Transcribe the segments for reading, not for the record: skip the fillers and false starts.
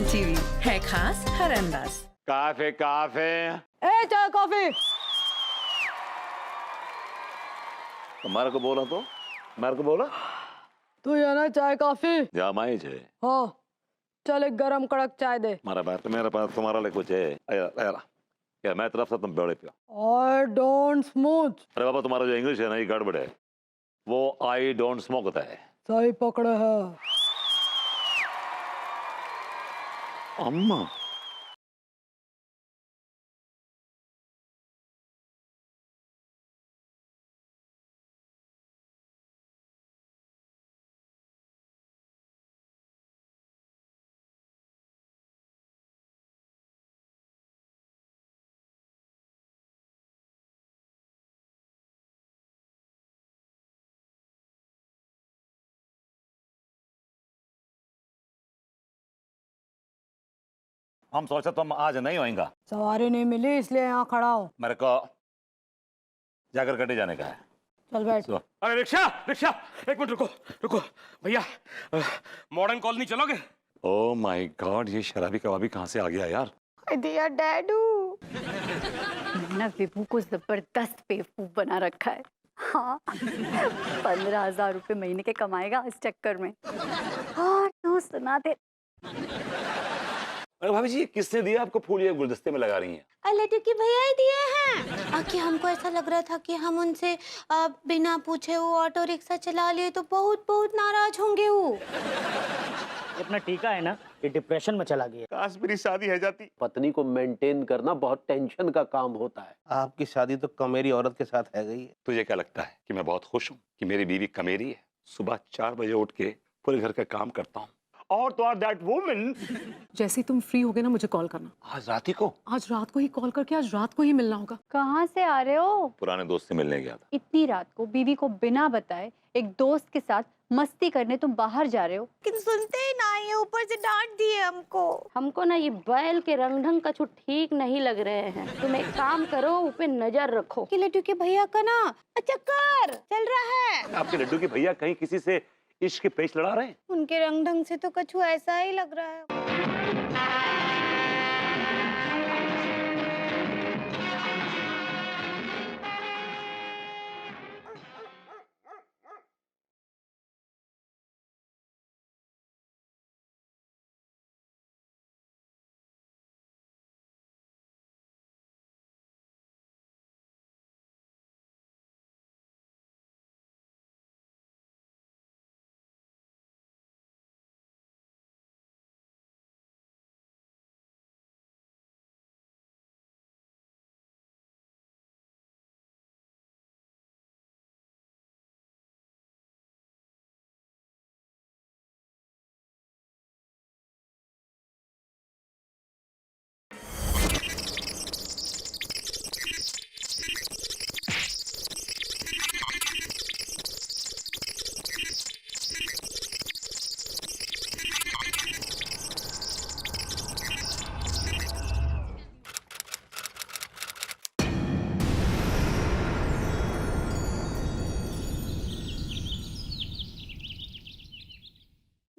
One TV है खास हर अंदाज। काफे काफे ए चाय कॉफी। मारे को बोला तो मारे को बोला तू ये ना चाय कॉफी। जामाई छे हाँ चल एक गरम कड़क चाय दे। मारा बात मेरे पास तुम्हारा लिए कुछ है क्या मैं तरफ से तुम बेड़े पियो। I don't smoke. अरे बाबा तुम्हारा जो इंग्लिश है ना ये गड़बड़ है। वो आई डोंट स्मोक होता है। सही पकड़े है। अम्मा हम सोचा तुम आज नहीं होएगा। सवारी नहीं मिली इसलिए यहाँ खड़ा हूँ। मेरे को जाकर कटे जाने का है। चल बैठ। अरे रिक्शा रिक्शा एक मिनट रुको रुको भैया मॉडर्न कॉलोनी चलोगे? ओह माय गॉड ये शराबी कबाबी कहाँ से आ गया यार। दिया डैडू मैंने ना विभू को जबरदस्त बेवकूफ बना रखा है। हाँ 15,000 रुपए महीने के कमाएगा इस चक्कर में। हाँ तू सुना दे। अरे भाभी जी ये किसने दिया आपको फूल ये गुलदस्ते में लगा रही हैं? लड्डू की भैया ही दिए हैं। कि हमको ऐसा लग रहा था कि हम उनसे बिना पूछे वो ऑटो रिक्शा चला लिए तो बहुत बहुत नाराज होंगे वो। अपना टीका है ना ये डिप्रेशन में चला गया। काश मेरी शादी है जाती। पत्नी को मेंटेन करना बहुत टेंशन का काम होता है। आपकी शादी तो कमेरी औरत के साथ है गई है। तुझे क्या लगता है कि मैं बहुत खुश हूँ कि मेरी बीवी कमेरी है? सुबह 4 बजे उठ के पूरे घर का काम करता हूँ। और तो दैट वुमन। जैसे ही तुम फ्री होगे ना मुझे कॉल करना। आज रात ही को? आज रात को ही कॉल करके आज रात को ही मिलना होगा। कहाँ से आ रहे हो? पुराने दोस्त से मिलने गया था। इतनी रात को बीवी को बिना बताए एक दोस्त के साथ मस्ती करने तुम बाहर जा रहे हो। लेकिन सुनते ही ना ये ऊपर से डांट दिए हमको ना ये बैल के रंग ढंग कछु ठीक नहीं लग रहे हैं। तुम एक काम करो ऊपर नजर रखो कि लड्डू के भैया का ना चक्कर चल रहा है। आपके लड्डू के भैया कहीं किसी से इश्क के पेच लड़ा रहे हैं? उनके रंग ढंग से तो कछु ऐसा ही लग रहा है।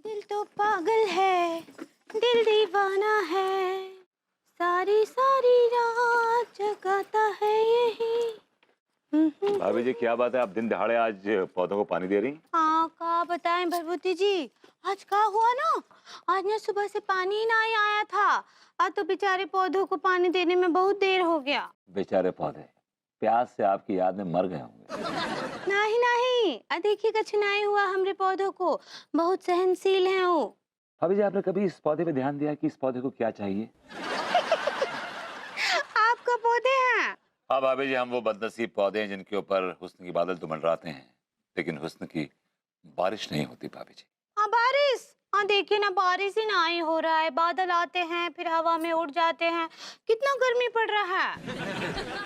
दिल तो पागल है दिल दीवाना है सारी सारी रात जगाता है यही। भाभी जी क्या बात है आप दिन दहाड़े आज पौधों को पानी दे रही? हाँ क्या बताएं भरभूति जी आज क्या हुआ ना आज ना सुबह से पानी ही नहीं आया था। आज तो बेचारे पौधों को पानी देने में बहुत देर हो गया। बेचारे पौधे प्यास से आपकी याद में मर गए होंगे। नहीं नहीं देखिए कुछ नहीं हुआ हमरे पौधों को बहुत सहनशील हैं वो। भाभी जी आपने कभी इस पौधे पे ध्यान दिया कि इस पौधे को क्या चाहिए? आपका पौधे हैं? हाँ भाभी जी हम वो बदनसीब पौधे हैं जिनके ऊपर हुस्न की बादल तो मंडराते हैं लेकिन हुस्न की बारिश नहीं होती। भाभी जी हाँ बारिश हाँ देखिए ना बारिश ही नहीं हो रहा है। बादल आते हैं फिर हवा में उड़ जाते हैं कितना गर्मी पड़ रहा है।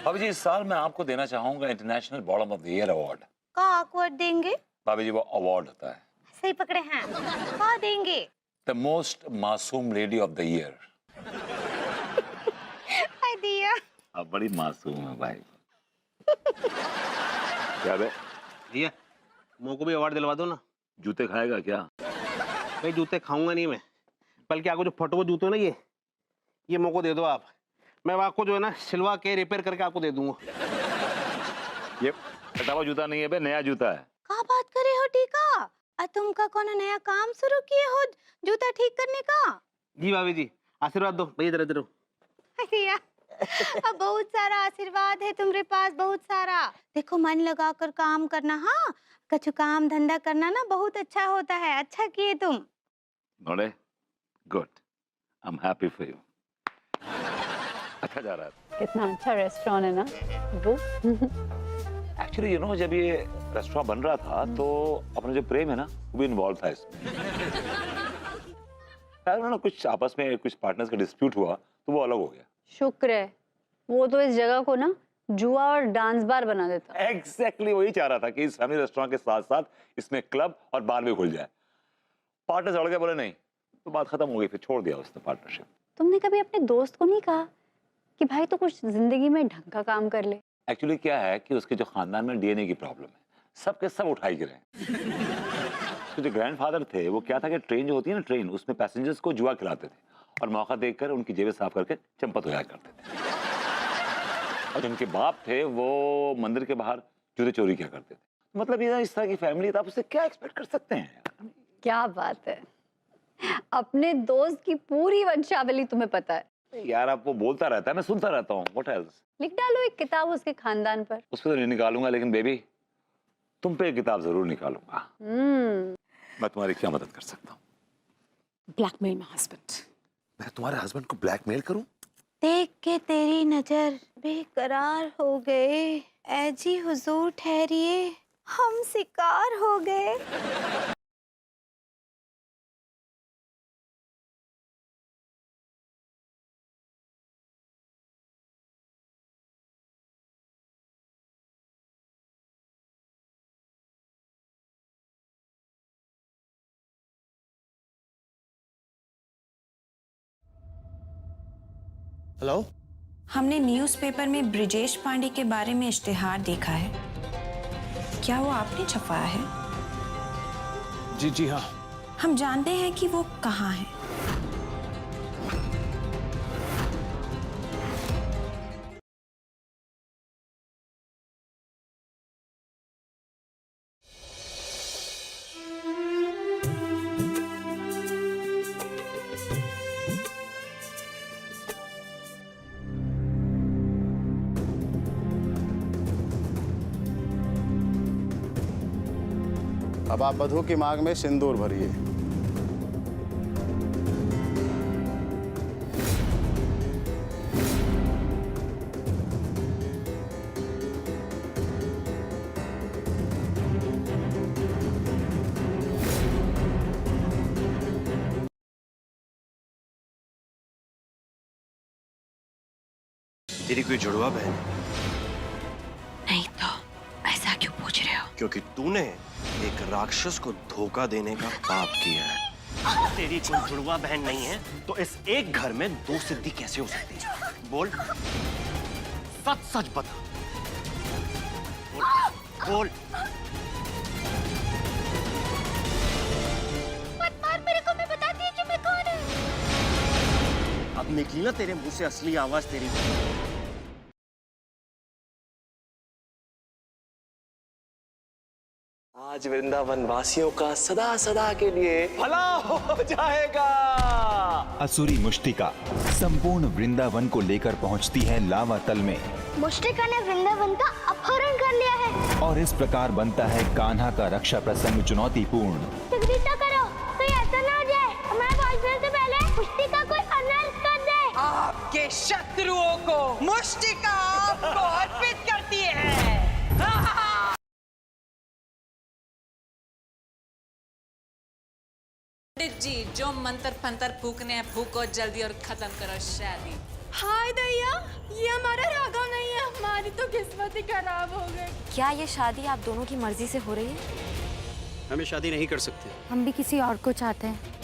भाभी जी इस साल मैं आपको देना चाहूंगा international bottom of the year award. का अवार्ड देंगे? भाभी जी वो अवार्ड होता है। सही पकड़े हैं का देंगे? द मोस्ट मासूम लेडी ऑफ द ईयर। दिया आप बड़ी मासूम है भाई। क्या बे? भैया मुंह को भी अवार्ड दिलवा दो ना। जूते खाएगा क्या? भाई जूते खाऊंगा नहीं मैं चप्पल के आगे जो फटे हुए जूते हैं ना, ये मेरे को दे दो आप। मैं आपको जो है ना सिलवा के रिपेयर करके आपको दे दूंगा। ये फटा हुआ जूता नहीं है बे, नया जूता है। का बात करे हो टीका? तुमका कौन नया काम शुरू किए हो जूता ठीक करने का? जी भाभी जी, आशीर्वाद दो भैया। इधर इधर अब बहुत सारा आशीर्वाद है तुम्हारे पास, बहुत सारा। देखो मन लगा कर काम करना, हाँ कछु काम धंधा करना ना बहुत अच्छा होता है। अच्छा किए तुम। नोड़े good, I am happy for you. अच्छा जा रहा है। कितना अच्छा रेस्टोरेंट है ना वो। एक्चुअली यू नो, जब ये रेस्टोरेंट बन रहा था तो अपना जो प्रेम है ना वो भी इन्वॉल्व था इसमें। ना कुछ आपस में कुछ पार्टनर्स का डिस्प्यूट हुआ तो वो अलग हो गया। शुक्र है, वो तो इस जगह को ना जुआ और डांस बार बना देता। एग्जैक्टली वही चाह रहा था कि इस फैमिली रेस्टोरेंट के साथ साथ इसमें क्लब और बार भी खुल जाए। पार्टनर्स अड़ गए, बोले नहीं, तो बात खत्म हो गई, फिर छोड़ दिया उसने पार्टनरशिप। तुमने कभी अपने दोस्त को नहीं कहा कि भाई तो कुछ जिंदगी में ढंग का काम कर ले? एक्चुअली क्या है कि उसके जो खानदान में डीएनए की प्रॉब्लम है, सबके सब उठाई गिरे। तो जो ग्रैंडफादर थे वो क्या था कि ट्रेन जो होती है ना, ट्रेन उसमें पैसेंजर्स को जुआ खिलाते थे और मौका देखकर उनकी जेबें साफ करके चंपत हो जाया करते थे। और जिनके बाप थे वो मंदिर के बाहर जूते चोरी किया करते थे। मतलब ये इस तरह की फैमिली, तो आप उससे क्या एक्सपेक्ट कर सकते हैं? क्या बात है, अपने दोस्त की पूरी वंशावली तुम्हें पता है। यार आप वो बोलता रहता है, मैं सुनता रहता हूँ। What else? लिख डालो एक किताब उसके खानदान पर। उस पर तो नहीं निकालूंगा, लेकिन बेबी तुम पे एक किताब जरूर निकालूंगा। मैं तुम्हारी क्या मदद कर सकता हूँ? Blackmail my husband. मैं तुम्हारे हस्बैंड को ब्लैकमेल करूं? देख के तेरी नजर बेकरार हो गए, ऐ जी हुजूर ठहरिए, हम शिकार हो गए। हेलो, हमने न्यूज़पेपर में ब्रिजेश पांडे के बारे में इश्तिहार देखा है, क्या वो आपने छपवाया है? जी हाँ। हम जानते हैं कि वो कहाँ है। अब आप वधू की मांग में सिंदूर भरिए। तेरी कोई जुड़वा बहन? नहीं तो ऐसा क्यों पूछ रहे हो? क्योंकि तूने एक राक्षस को धोखा देने का पाप किया है। तेरी कोई जुड़वा बहन नहीं है तो इस एक घर में दो सिद्धि कैसे हो सकती है? बोल, सच सच बता। बोल। मत मार मेरे को, मैं बताती हूँ कि मैं कौन हूँ। अब निकली ना तेरे मुंह से असली आवाज तेरी। आज वृंदावन वासियों का सदा सदा के लिए भला हो जाएगा। असुरी मुष्टिका संपूर्ण वृंदावन को लेकर पहुंचती है लावा तल में। मुष्टिका ने वृंदावन का अपहरण कर लिया है और इस प्रकार बनता है कान्हा का रक्षा प्रसंग चुनौतीपूर्ण। तकदीर करो, कोई ऐसा ना हो जाए हमारे पहुंचने से पहले मुष्टिका कोई अनर्थ कर दे। आपके शत्रुओं को मुष्टिका आपको अर्पित करती है। पंडित जी, जो मंत्र फंतर फूकने हैं फूको जल्दी और खत्म करो शादी। हाय दैया, ये हमारा राघव नहीं है, हमारी तो किस्मत ही खराब हो गई। क्या ये शादी आप दोनों की मर्जी से हो रही है? हमें शादी नहीं कर सकते। हम भी किसी और को चाहते हैं।